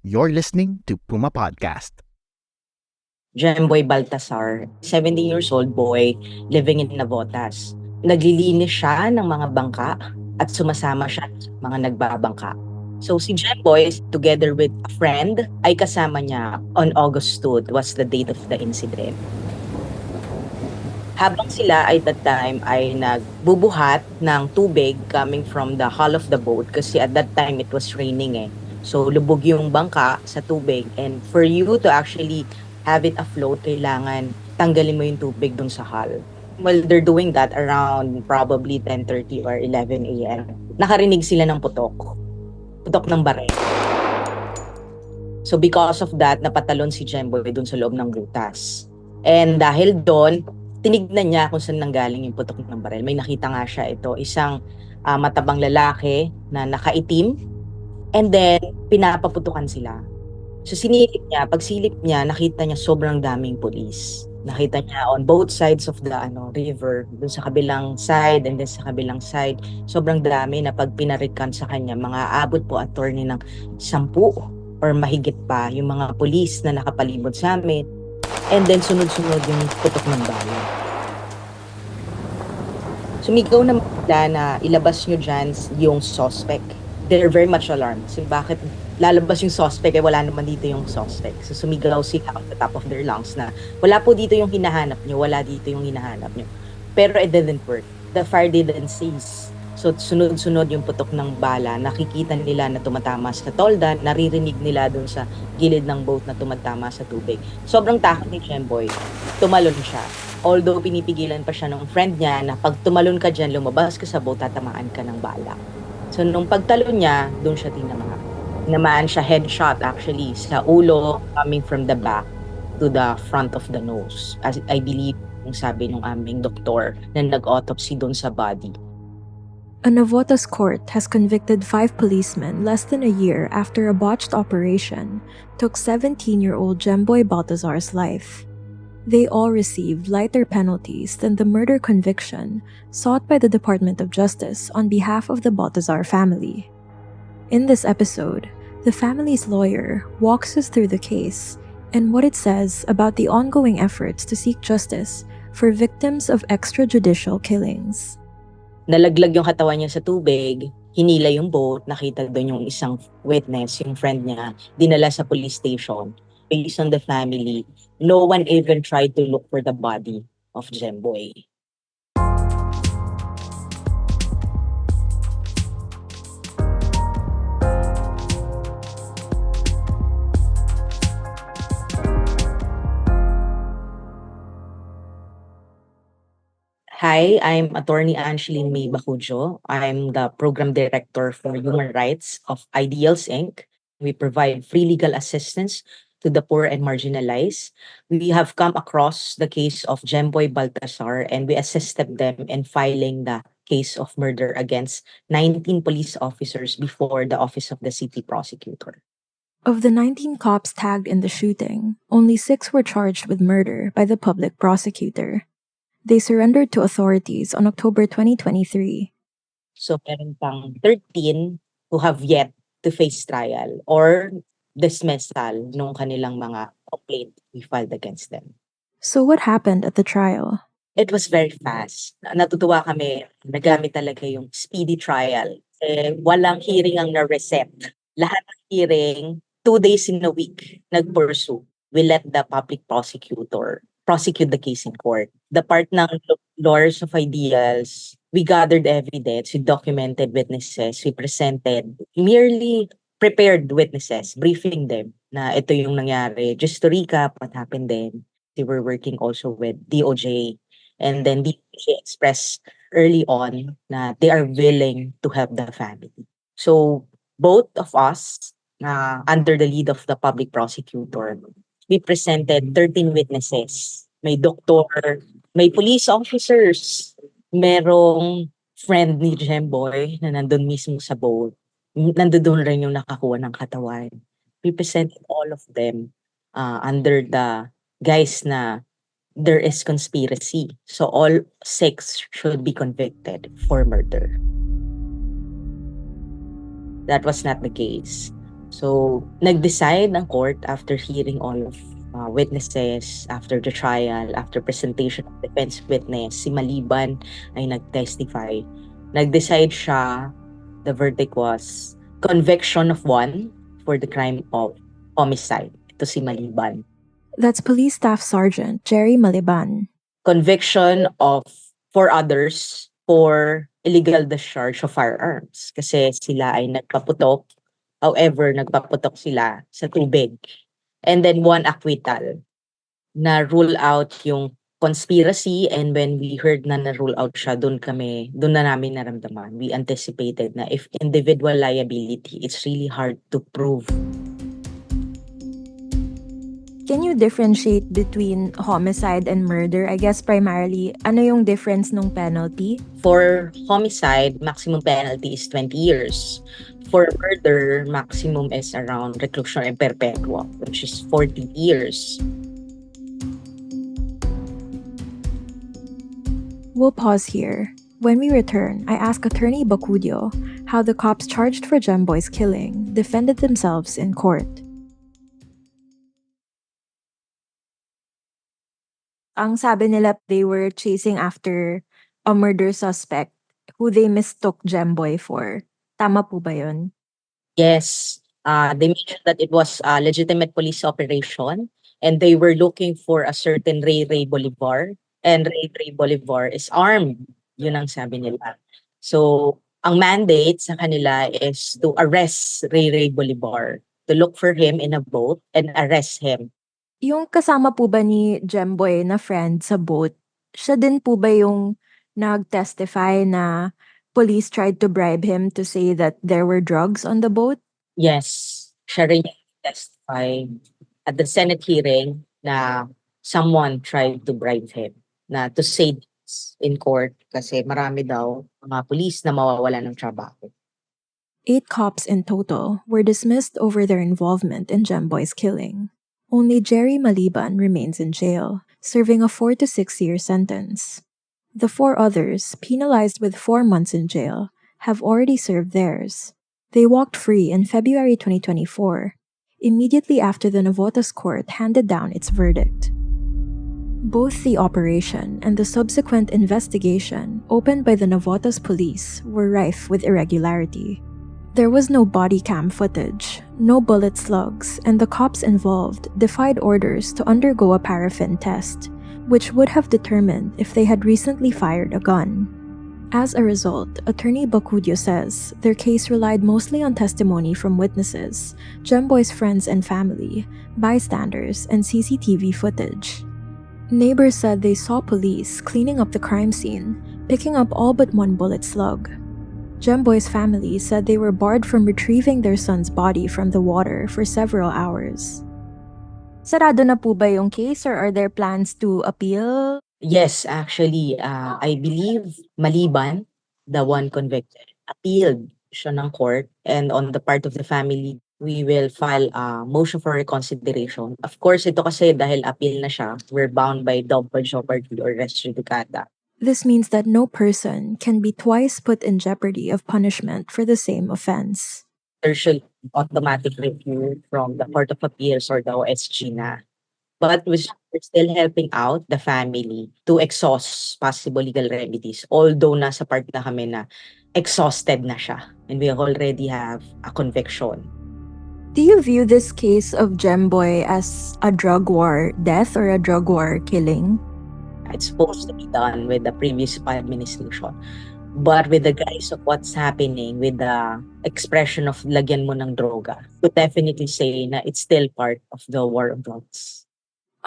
You're listening to Puma Podcast. Jemboy Baltazar, 17 years old boy living in Navotas. Naglilinis siya ng mga bangka at sumasama siya sa mga nagbabangka. So si Jemboy, together with a friend, ay kasama niya on August 2 was the date of the incident. Habang sila ay that time ay nagbubuhat ng tubig coming from the hull of the boat kasi at that time it was raining eh. So lubog yung bangka sa tubig and for you to actually have it afloat, kailangan tanggalin mo yung tubig dun sa hull. While they're doing that around probably 10:30 or 11 a.m., nakarinig sila ng putok. Putok ng baril. So because of that, napatalon si Jemboy dun sa loob ng butas. And dahil doon, tinignan niya kung saan nanggaling yung putok ng baril. May nakita nga siya isang matabang lalaki na nakaitim and then pinapaputukan sila. So sinilip niya, pagsilip niya, nakita niya sobrang daming pulis. Nakita niya on both sides of the river, dun sa kabilang side and then sa kabilang side, sobrang dami na pag pinarikan sa kanya, mga abot po attorney ng 10 or mahigit pa yung mga pulis na nakapalibot sa amin. And then sunod-sunod yung putok ng bala. Sumigaw naman sila na ilabas nyo dyan yung suspect. They're very much alarmed. So bakit lalabas yung suspect wala naman dito yung suspect. So sumigaw sila on the top of their lungs na wala po dito yung hinahanap nyo, wala dito yung hinahanap nyo. Pero it didn't work. The fire didn't cease. So sunod-sunod yung putok ng bala, nakikita nila na tumatama sa tolda, naririnig nila dun sa gilid ng boat na tumatama sa tubig. Sobrang takot ni Jemboy, tumalon siya. Although pinipigilan pa siya ng friend niya na pag tumalon ka dyan, lumabas ka sa boat, tatamaan ka ng bala. So nung pagtalon niya, dun siya tinamaan. Namaan siya headshot actually sa ulo coming from the back to the front of the nose. As I believe, yung sabi ng aming doktor na nag-autopsy dun sa body. A Navotas court has convicted 5 policemen less than a year after a botched operation took 17-year-old Jemboy Baltazar's life. They all received lighter penalties than the murder conviction sought by the Department of Justice on behalf of the Baltazar family. In this episode, the family's lawyer walks us through the case and what it says about the ongoing efforts to seek justice for victims of extrajudicial killings. Nalaglag yung katawan niya sa tubig, hinila yung boat, nakita doon yung isang witness, yung friend niya, dinala sa police station. Based on the family, no one even tried to look for the body of Jemboy. Hi, I'm Attorney Angeline May Bacudjo. I'm the Program Director for Human Rights of Ideals Inc. We provide free legal assistance to the poor and marginalized. We have come across the case of Jemboy Baltazar and we assisted them in filing the case of murder against 19 police officers before the Office of the City Prosecutor. Of the 19 cops tagged in the shooting, only 6 were charged with murder by the public prosecutor. They surrendered to authorities on October 2023. So meron pang 13 who have yet to face trial or dismissal nung kanilang mga complaint we filed against them. So what happened at the trial? It was very fast. Natutuwa kami, nagamit talaga yung speedy trial. Walang hearing ang na-reset. Lahat ng hearing, 2 days in a week, nag-pursue. We let the public prosecutor prosecute the case in court. The part ng lawyers of ideals, we gathered evidence, we documented witnesses, we presented merely prepared witnesses, briefing them na ito yung nangyari. Just to recap what happened then, they were working also with DOJ and then DOJ expressed early on na they are willing to help the family. So both of us, under the lead of the public prosecutor, we presented 13 witnesses. May doktor, may police officers, merong friend ni Jemboy na nandun mismo sa boat. Nandun rin yung nakakuha ng katawan. We presented all of them under the guise na there is conspiracy. So all 6 should be convicted for murder. That was not the case. So, nag-decide ang court after hearing all of witnesses, after the trial, after presentation of defense witness, si Maliban ay nag-testify. Nag-decide siya, the verdict was conviction of one for the crime of homicide. Ito si Maliban. That's Police Staff Sergeant Jerry Maliban. Conviction of 4 others for illegal discharge of firearms kasi sila ay nagpaputok. However, nagpaputok sila sa tubig. And then one acquittal na rule out yung conspiracy, and when we heard na na-rule out siya, doon na namin naramdaman. We anticipated na if individual liability, it's really hard to prove. Can you differentiate between homicide and murder? I guess primarily, ano yung difference nung penalty? For homicide, maximum penalty is 20 years. For murder, maximum is around reclusion and perpetua, which is 40 years. We'll pause here. When we return, I ask Attorney Bacudio how the cops charged for Jemboy's killing defended themselves in court. Ang sabi nila, they were chasing after a murder suspect who they mistook Jemboy for. Tama po ba yun? Yes, they mentioned that it was a legitimate police operation and they were looking for a certain Ray Ray Bolivar, and Ray Ray Bolivar is armed. Yun ang sabi nila. So, ang mandate sa kanila is to arrest Ray Ray Bolivar, to look for him in a boat and arrest him. Yung kasama po ba ni Jemboy na friend sa boat, siya din po ba yung nag-testify na police tried to bribe him to say that there were drugs on the boat? Yes, siya rin yung testify at the Senate hearing na someone tried to bribe him na to say this in court kasi marami daw mga police na mawawala ng trabaho. 8 cops in total were dismissed over their involvement in Jemboy's killing. Only Jerry Maliban remains in jail, serving a 4 to 6 year sentence. The 4 others, penalized with 4 months in jail, have already served theirs. They walked free in February 2024, immediately after the Navotas court handed down its verdict. Both the operation and the subsequent investigation opened by the Navotas police were rife with irregularity. There was no body cam footage, no bullet slugs, and the cops involved defied orders to undergo a paraffin test, which would have determined if they had recently fired a gun. As a result, Attorney Bacudio says their case relied mostly on testimony from witnesses, Jemboy's friends and family, bystanders, and CCTV footage. Neighbors said they saw police cleaning up the crime scene, picking up all but one bullet slug. Jemboy's family said they were barred from retrieving their son's body from the water for several hours. Sarado na po ba yung case or are there plans to appeal? Yes, actually, I believe Maliban, the one convicted, appealed siya ng court, and on the part of the family, we will file a motion for reconsideration. Of course, ito kasi dahil appeal na siya, we're bound by double jeopardy or res judicata. This means that no person can be twice put in jeopardy of punishment for the same offense. There should be automatic review from the Court of Appeals or the OSG na. But we're still helping out the family to exhaust possible legal remedies. Although nasa part na kami na exhausted na siya and we already have a conviction. Do you view this case of Jemboy as a drug war death or a drug war killing? It's supposed to be done with the previous administration. But with the guise of what's happening, with the expression of lagyan mo ng droga, to definitely say na it's still part of the war of drugs.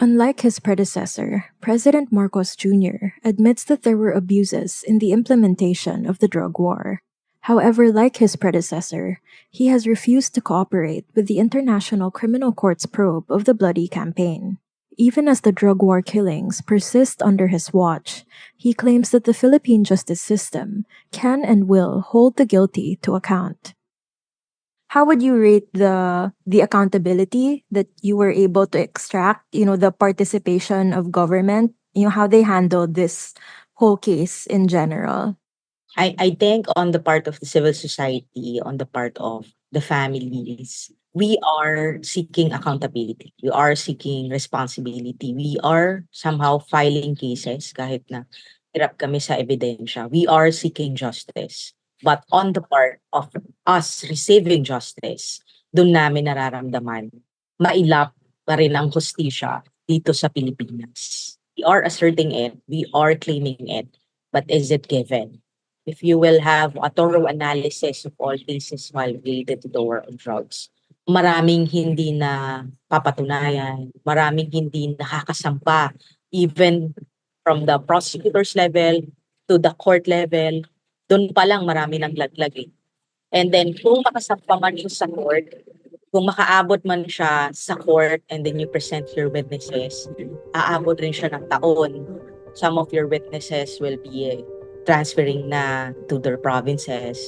Unlike his predecessor, President Marcos Jr. admits that there were abuses in the implementation of the drug war. However, like his predecessor, he has refused to cooperate with the International Criminal Court's probe of the Bloody Campaign. Even as the drug war killings persist under his watch, he claims that the Philippine justice system can and will hold the guilty to account. How would you rate the accountability that you were able to extract, the participation of government, how they handled this whole case in general? I think on the part of the civil society, on the part of the families. We are seeking accountability. We are seeking responsibility. We are somehow filing cases kahit na hirap kami sa ebidensya. We are seeking justice. But on the part of us receiving justice, doon namin nararamdaman, mailap pa rin ang hustisya dito sa Pilipinas. We are asserting it, we are claiming it, but is it given? If you will have a thorough analysis of all cases filed related to the war on drugs, maraming hindi na papatunayan, maraming hindi nakakasampa, even from the prosecutor's level to the court level, doon pa lang marami nang laglag eh. And then kung makasampa man siya sa court, kung makaabot man siya sa court and then you present your witnesses, aabot rin siya ng taon. Some of your witnesses will be transferring na to their provinces,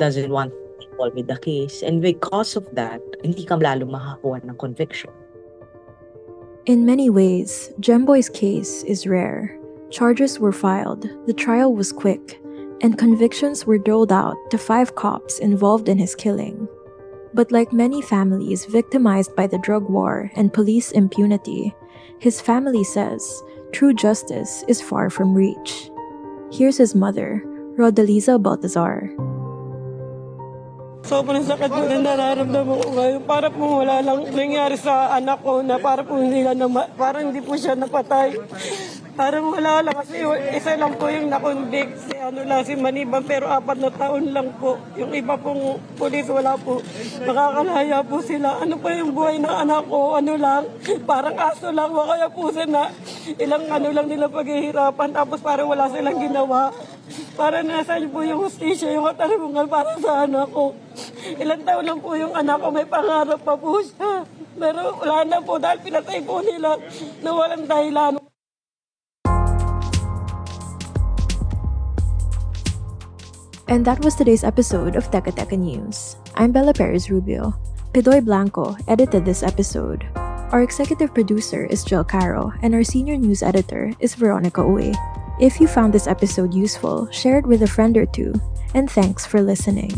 doesn't want to be involved with the case. And because of that, hindi ka lalo makakuha ng conviction. In many ways, Jemboy's case is rare. Charges were filed, the trial was quick, and convictions were doled out to 5 cops involved in his killing. But like many families victimized by the drug war and police impunity, his family says true justice is far from reach. Here's his mother, Jemboy Baltazar. Sobrang sakit po na nararamdaman ko ngayon. Para po wala lang nangyari sa anak ko na para po parang hindi po siya napatay. Parang wala lang kasi isa lang po yung nakonvict si Maniban pero 4 na taon lang po. Yung iba pong pulis wala po. Makakalaya po sila. Ano pa yung buhay ng anak ko? Ano lang? Parang aso lang. Kaya po na ilang lang nila paghihirapan tapos parang wala silang ginawa. Para nasa niyo po yung hustisya, yung katarungan para sa anak ko. Ilang taon lang po yung anak ko, may pangarap pa po siya. Pero wala na po dahil pinatay po nila na walang dahilan. And that was today's episode of Teka Teka News. I'm Bella Perez Rubio. Pidoy Blanco edited this episode. Our executive producer is Jill Caro, and our senior news editor is Veronica Uwe. If you found this episode useful, share it with a friend or two, and thanks for listening.